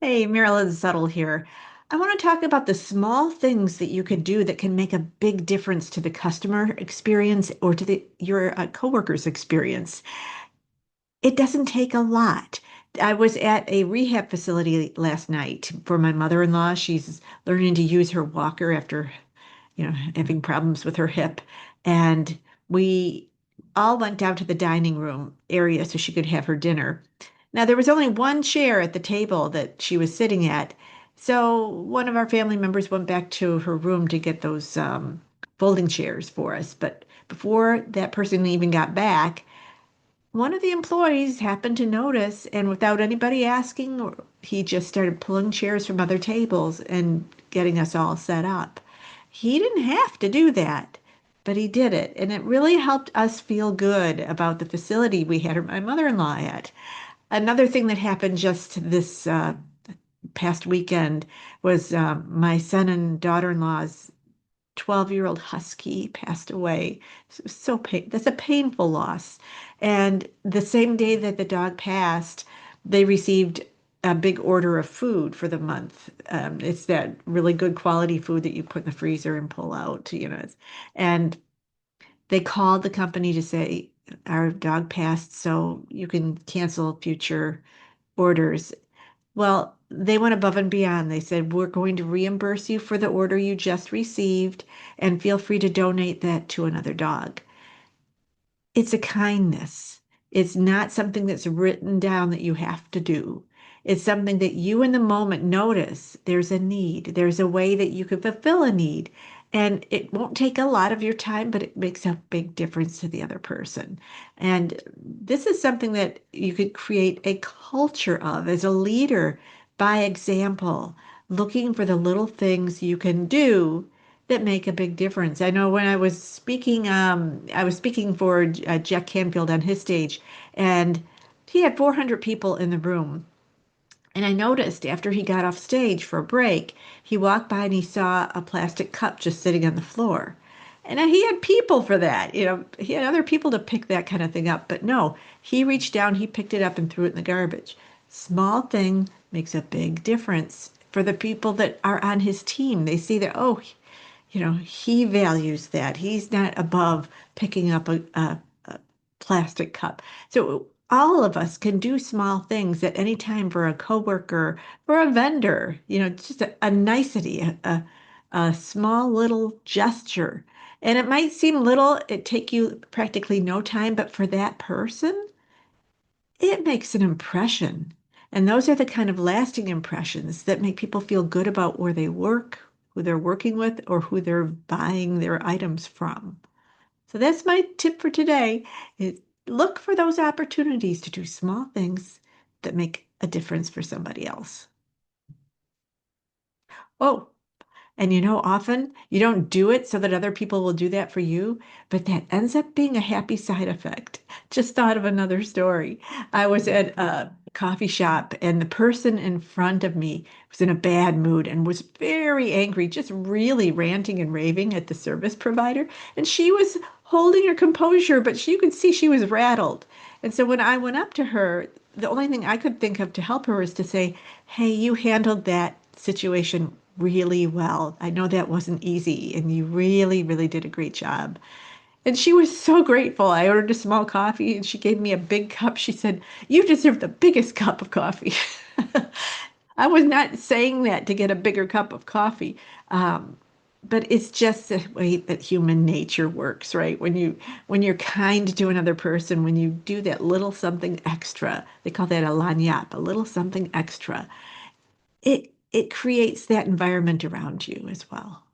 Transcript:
Hey, Marilyn Suttle here. I want to talk about the small things that you could do that can make a big difference to the customer experience or to your coworkers' experience. It doesn't take a lot. I was at a rehab facility last night for my mother-in-law. She's learning to use her walker after, having problems with her hip. And we all went down to the dining room area so she could have her dinner. Now, there was only one chair at the table that she was sitting at. So one of our family members went back to her room to get those folding chairs for us. But before that person even got back, one of the employees happened to notice, and without anybody asking, he just started pulling chairs from other tables and getting us all set up. He didn't have to do that, but he did it, and it really helped us feel good about the facility we had my mother-in-law at. Another thing that happened just this past weekend was my son and daughter-in-law's 12-year-old husky passed away. That's a painful loss. And the same day that the dog passed, they received a big order of food for the month. It's that really good quality food that you put in the freezer and pull out, and they called the company to say, our dog passed, so you can cancel future orders. Well, they went above and beyond. They said, we're going to reimburse you for the order you just received, and feel free to donate that to another dog. It's a kindness. It's not something that's written down that you have to do. It's something that you in the moment notice there's a need. There's a way that you could fulfill a need. And it won't take a lot of your time, but it makes a big difference to the other person. And this is something that you could create a culture of as a leader by example, looking for the little things you can do that make a big difference. I know when I was speaking for Jack Canfield on his stage, and he had 400 people in the room. And I noticed after he got off stage for a break, he walked by and he saw a plastic cup just sitting on the floor. And he had people for that. He had other people to pick that kind of thing up. But no, he reached down, he picked it up and threw it in the garbage. Small thing makes a big difference for the people that are on his team. They see that, oh, he values that. He's not above picking up a plastic cup. So all of us can do small things at any time for a coworker, for a vendor, just a nicety, a small little gesture. And it might seem little, it take you practically no time, but for that person, it makes an impression. And those are the kind of lasting impressions that make people feel good about where they work, who they're working with, or who they're buying their items from. So that's my tip for today is look for those opportunities to do small things that make a difference for somebody else. Oh, and often you don't do it so that other people will do that for you, but that ends up being a happy side effect. Just thought of another story. I was at a coffee shop and the person in front of me was in a bad mood and was very angry, just really ranting and raving at the service provider. And she was holding her composure, but you could see she was rattled. And so when I went up to her, the only thing I could think of to help her was to say, "Hey, you handled that situation really well. I know that wasn't easy, and you really, really did a great job." And she was so grateful. I ordered a small coffee, and she gave me a big cup. She said, "You deserve the biggest cup of coffee." I was not saying that to get a bigger cup of coffee. Um, but it's just the way that human nature works, right? When you're kind to another person, when you do that little something extra, they call that a lan-yap, a little something extra, it creates that environment around you as well.